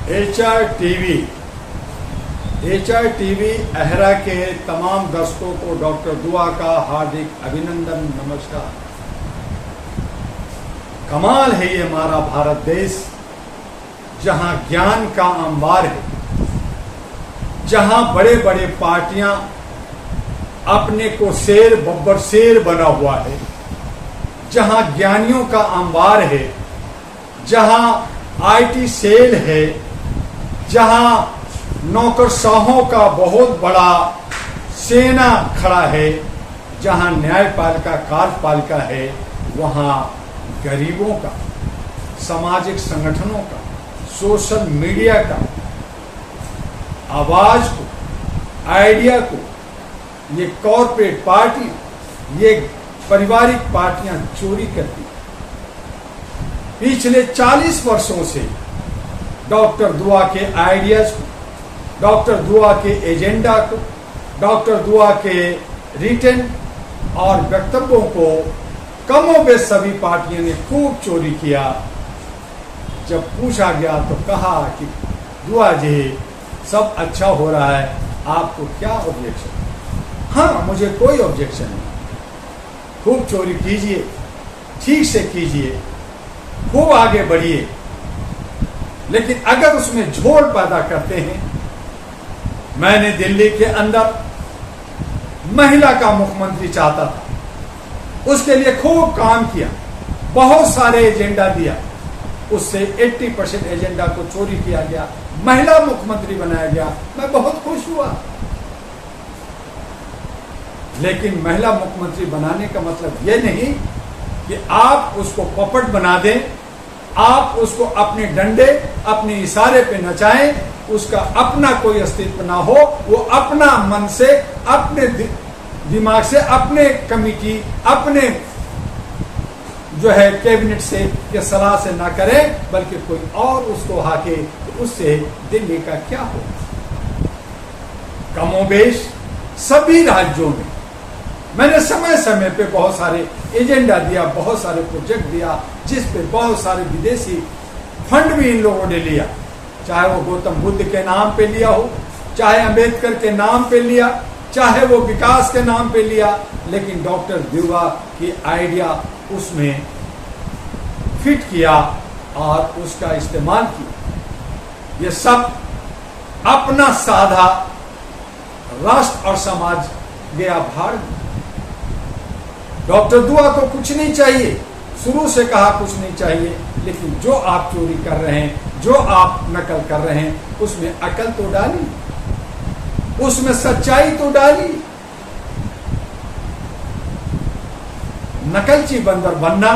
HR TV अहरा के तमाम दर्शकों को डॉक्टर दुआ का हार्दिक अभिनंदन, नमस्कार। कमाल है ये हमारा भारत देश, जहां ज्ञान का अंबार है, जहां बड़े बड़े पार्टियां अपने को शेर बब्बर शेर बना हुआ है, जहां ज्ञानियों का अंबार है, जहां IT सेल है, जहां नौकरशाहों का बहुत बड़ा सेना खड़ा है, जहां न्यायपालिका कार्यपालिका है, वहां गरीबों का, सामाजिक संगठनों का, सोशल मीडिया का आवाज को, आइडिया को ये कॉरपोरेट पार्टी, ये पारिवारिक पार्टियां चोरी करती। पिछले 40 वर्षों से डॉक्टर दुआ के आइडियाज को, डॉक्टर दुआ के एजेंडा को, डॉक्टर दुआ के रिटन और वक्तव्यों को कमोबेश सभी पार्टियों ने खूब चोरी किया। जब पूछा गया तो कहा कि दुआ जी सब अच्छा हो रहा है, आपको क्या ऑब्जेक्शन? हाँ, मुझे कोई ऑब्जेक्शन नहीं, खूब चोरी कीजिए, ठीक से कीजिए, खूब आगे बढ़िए, लेकिन अगर उसमें झोल पैदा करते हैं। मैंने दिल्ली के अंदर महिला का मुख्यमंत्री चाहता था, उसके लिए खूब काम किया, बहुत सारे एजेंडा दिया, उससे 80% एजेंडा को चोरी किया गया, महिला मुख्यमंत्री बनाया गया। मैं बहुत खुश हुआ, लेकिन महिला मुख्यमंत्री बनाने का मतलब यह नहीं कि आप उसको पपट बना दें, आप उसको अपने डंडे, अपने इशारे पे नचाएं, उसका अपना कोई अस्तित्व ना हो, वो अपना मन से, अपने दिमाग से, अपने कमिटी, अपने जो है कैबिनेट से के सलाह से ना करें, बल्कि कोई और उसको हाके, तो उससे दिल्ली का क्या हो। कमोबेश सभी राज्यों में मैंने समय समय पे बहुत सारे एजेंडा दिया, बहुत सारे प्रोजेक्ट दिया, जिस पे बहुत सारे विदेशी फंड भी इन लोगों ने लिया, चाहे वो गौतम बुद्ध के नाम पे लिया हो, चाहे अंबेडकर के नाम पे लिया, चाहे वो विकास के नाम पे लिया, लेकिन डॉक्टर दुआ की आइडिया उसमें फिट किया और उसका इस्तेमाल किया। ये सब अपना साधा राष्ट्र और समाज गया भाड़ में। डॉक्टर दुआ को कुछ नहीं चाहिए, शुरू से कहा कुछ नहीं चाहिए, लेकिन जो आप चोरी कर रहे हैं, जो आप नकल कर रहे हैं, उसमें अकल तो डाली, उसमें सच्चाई तो डाली। नकलची बंदर बनना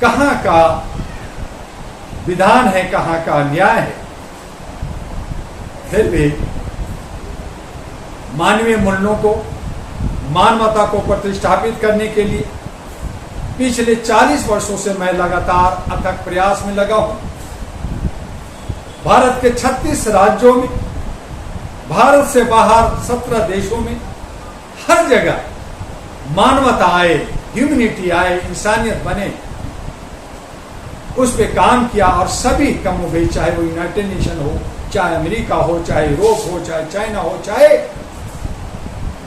कहां का विधान है, कहां का न्याय है। फिर भी मानवीय मूल्यों को, मानवता को प्रतिष्ठापित करने के लिए पिछले 40 वर्षों से मैं लगातार अथक प्रयास में लगा हूं। भारत के 36 राज्यों में, भारत से बाहर 17 देशों में, हर जगह मानवता आए, ह्यूमैनिटी आए, इंसानियत बने, उस पे काम किया। और सभी कमोबेश, चाहे वो यूनाइटेड नेशन हो, चाहे अमेरिका हो, चाहे यूरोप हो, चाहे चाइना हो, चाहे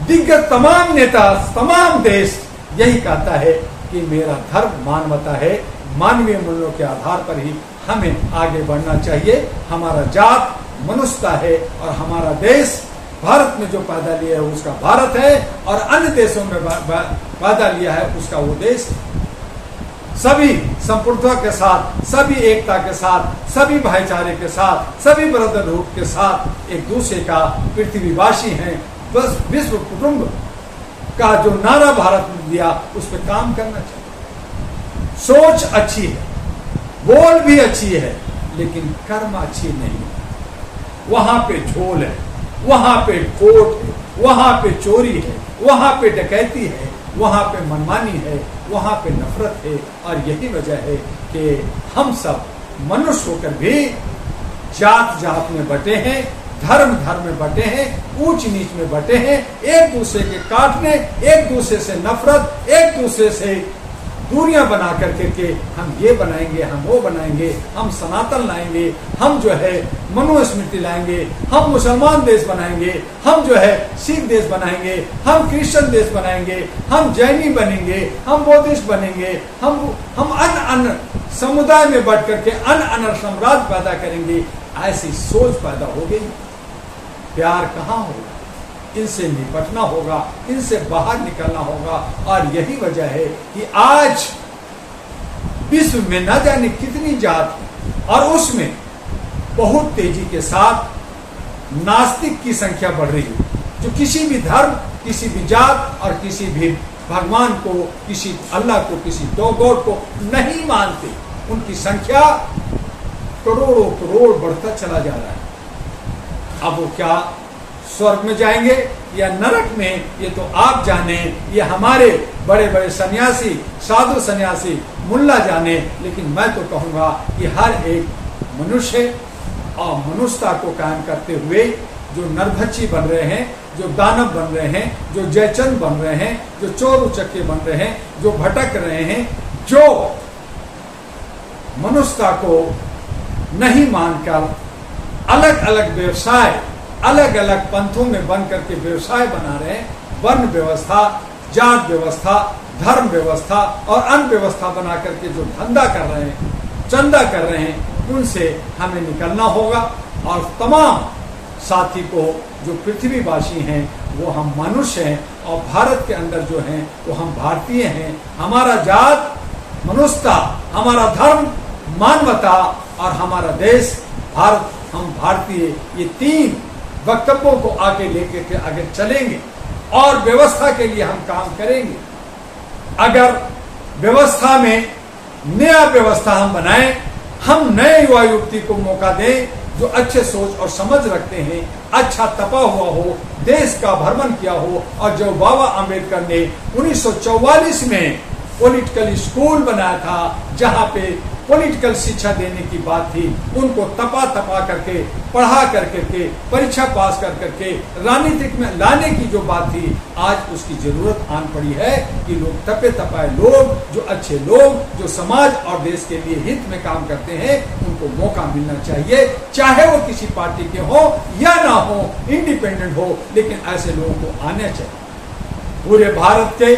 दिग्गज तमाम नेता, तमाम देश यही कहता है कि मेरा धर्म मानवता है, मानवीय मूल्यों के आधार पर ही हमें आगे बढ़ना चाहिए। हमारा जात मनुष्यता है और हमारा देश भारत में जो पैदा लिया है उसका भारत है, और अन्य देशों में पैदा लिया है उसका वो देश। सभी संपूर्णता के साथ, सभी एकता के साथ, सभी भाईचारे के साथ, सभी ब्रदरहुड के साथ एक दूसरे का पृथ्वीवासी हैं। बस विश्व कुटुंब का जो नारा भारत ने दिया, उस पर काम करना चाहिए। सोच अच्छी है, बोल भी अच्छी है, लेकिन कर्म अच्छी नहीं है। वहां पे झोल है, वहां पे खोट है, वहां पे चोरी है, वहां पे डकैती है, वहां पे मनमानी है, वहां पे नफरत है। और यही वजह है कि हम सब मनुष्य होकर भी जात जात में बटे हैं, धर्म धर्म में बटे हैं, ऊंच नीच में बटे हैं, एक दूसरे के काटने, एक दूसरे से नफरत, एक दूसरे से दूरियां बना करके के हम ये बनाएंगे, हम वो बनाएंगे, हम सनातन लाएंगे, हम जो है मनुस्मृति लाएंगे, हम मुसलमान देश बनाएंगे, हम जो है सिख देश बनाएंगे, हम क्रिश्चियन देश बनाएंगे, हम जैनी बनेंगे, हम बौद्धिस्ट बनेंगे, हम अन्य समुदाय में बढ़ करके अन्य साम्राज्य पैदा करेंगे। ऐसी सोच पैदा हो गई। प्यार कहाँ होगा? इनसे निपटना होगा, इनसे बाहर निकलना होगा। और यही वजह है कि आज विश्व में न जाने कितनी जात है और उसमें बहुत तेजी के साथ नास्तिक की संख्या बढ़ रही है, जो किसी भी धर्म, किसी भी जात और किसी भी भगवान को, किसी अल्लाह को, किसी दो गॉड को नहीं मानते। उनकी संख्या करोड़ों करोड़ बढ़ता चला जा रहा है। अब वो क्या स्वर्ग में जाएंगे या नरक में, ये तो आप जाने, ये हमारे बड़े बड़े सन्यासी, साधु सन्यासी, मुल्ला जाने। लेकिन मैं तो कहूँगा कि हर एक मनुष्य और मनुष्यता को कायम करते हुए जो नरभक्षी बन रहे हैं, जो दानव बन रहे हैं, जो जयचंद बन रहे हैं, जो चोर उचक्के बन रहे हैं, जो भटक रहे हैं, जो मनुष्यता को नहीं मानकर अलग अलग व्यवसाय, अलग अलग पंथों में बन करके व्यवसाय बना रहे हैं, वर्ण व्यवस्था, जात व्यवस्था, धर्म व्यवस्था और अन्य व्यवस्था बना करके जो धंधा कर रहे हैं, चंदा कर रहे हैं, उनसे हमें निकलना होगा। और तमाम साथी को, जो पृथ्वीवासी हैं, वो हम मनुष्य हैं और भारत के अंदर जो हैं वो हम भारतीय हैं। हमारा जात मनुष्यता, हमारा धर्म मानवता और हमारा देश भारत, हम भारतीय, ये तीन वक्तव्यों को आगे लेकर के आगे चलेंगे और व्यवस्था के लिए हम काम करेंगे। अगर व्यवस्था में नया व्यवस्था हम बनाएं, हम नए युवा युवती को मौका दें जो अच्छे सोच और समझ रखते हैं, अच्छा तपा हुआ हो, देश का भ्रमण किया हो। और जो बाबा आम्बेडकर ने 1944 में पॉलिटिकल स्कूल बनाया था, जहां पे पॉलिटिकल शिक्षा देने की बात थी, उनको तपा करके, पढ़ा करके, परीक्षा पास करके राजनीतिक में लाने की जो बात थी, आज उसकी जरूरत आन पड़ी है कि लोग तपाए लोग, जो अच्छे लोग, जो समाज और देश के लिए हित में काम करते हैं, उनको मौका मिलना चाहिए। चाहे वो किसी पार्टी के हो या ना हो, इंडिपेंडेंट हो, लेकिन ऐसे लोगों को आना चाहिए। पूरे भारत के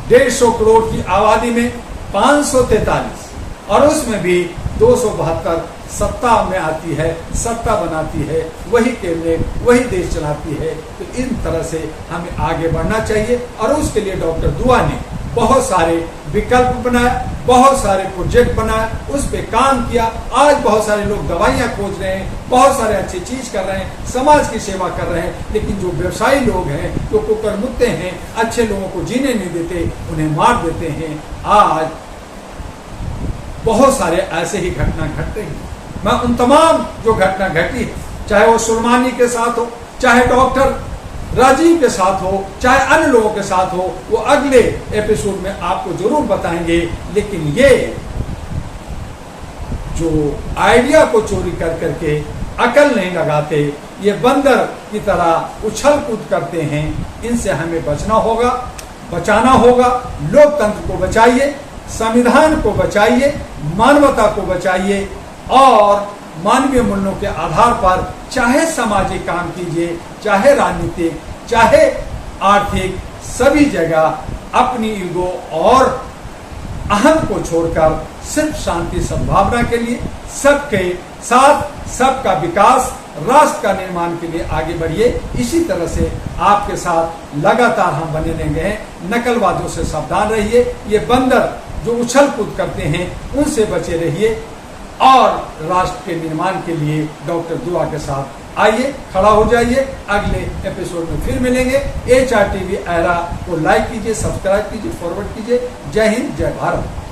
150 करोड़ की आबादी में 543 और उसमें भी 272 सत्ता में आती है, सत्ता बनाती है, वही कैबिनेट, वही देश चलाती है। तो इन तरह से हमें आगे बढ़ना चाहिए। और उसके लिए डॉक्टर दुआ ने बहुत सारे विकल्प बनाए, बहुत सारे प्रोजेक्ट बनाए, उस पे काम किया। आज बहुत सारे लोग दवाइयाँ खोज रहे हैं, बहुत सारे अच्छी चीज कर रहे हैं, समाज की सेवा कर रहे हैं। लेकिन जो व्यवसायी लोग हैं, जो कुकर मुत्ते हैं, अच्छे लोगों को जीने नहीं देते, उन्हें मार देते हैं। आज बहुत सारे ऐसे ही घटना घट रही है। मैं उन तमाम जो घटना घटी है, चाहे वो सुरमानी के साथ हो, चाहे डॉक्टर राजीव के साथ हो, चाहे अन्य लोगों के साथ हो, वो अगले एपिसोड में आपको जरूर बताएंगे। लेकिन ये जो आइडिया को चोरी कर करके अकल नहीं लगाते, ये बंदर की तरह उछल कूद करते हैं, इनसे हमें बचना होगा, बचाना होगा। लोकतंत्र को बचाइए, संविधान को बचाइए, मानवता को बचाइए और मानवीय मूल्यों के आधार पर चाहे सामाजिक काम कीजिए, चाहे राजनीतिक, चाहे आर्थिक, सभी जगह अपनी ईगो और अहम को छोड़कर सिर्फ शांति सद्भावना के लिए, सबके साथ सबका विकास, राष्ट्र का निर्माण के लिए आगे बढ़िए। इसी तरह से आपके साथ लगातार हम बने रहेंगे। नकलवादियों से सावधान रहिए, ये बंदर जो उछल कूद करते हैं उनसे बचे रहिए और राष्ट्र के निर्माण के लिए डॉक्टर दुआ के साथ आइए, खड़ा हो जाइए। अगले एपिसोड में फिर मिलेंगे। HRTV एरा को लाइक कीजिए, सब्सक्राइब कीजिए, फॉरवर्ड कीजिए। जय हिंद, जय भारत।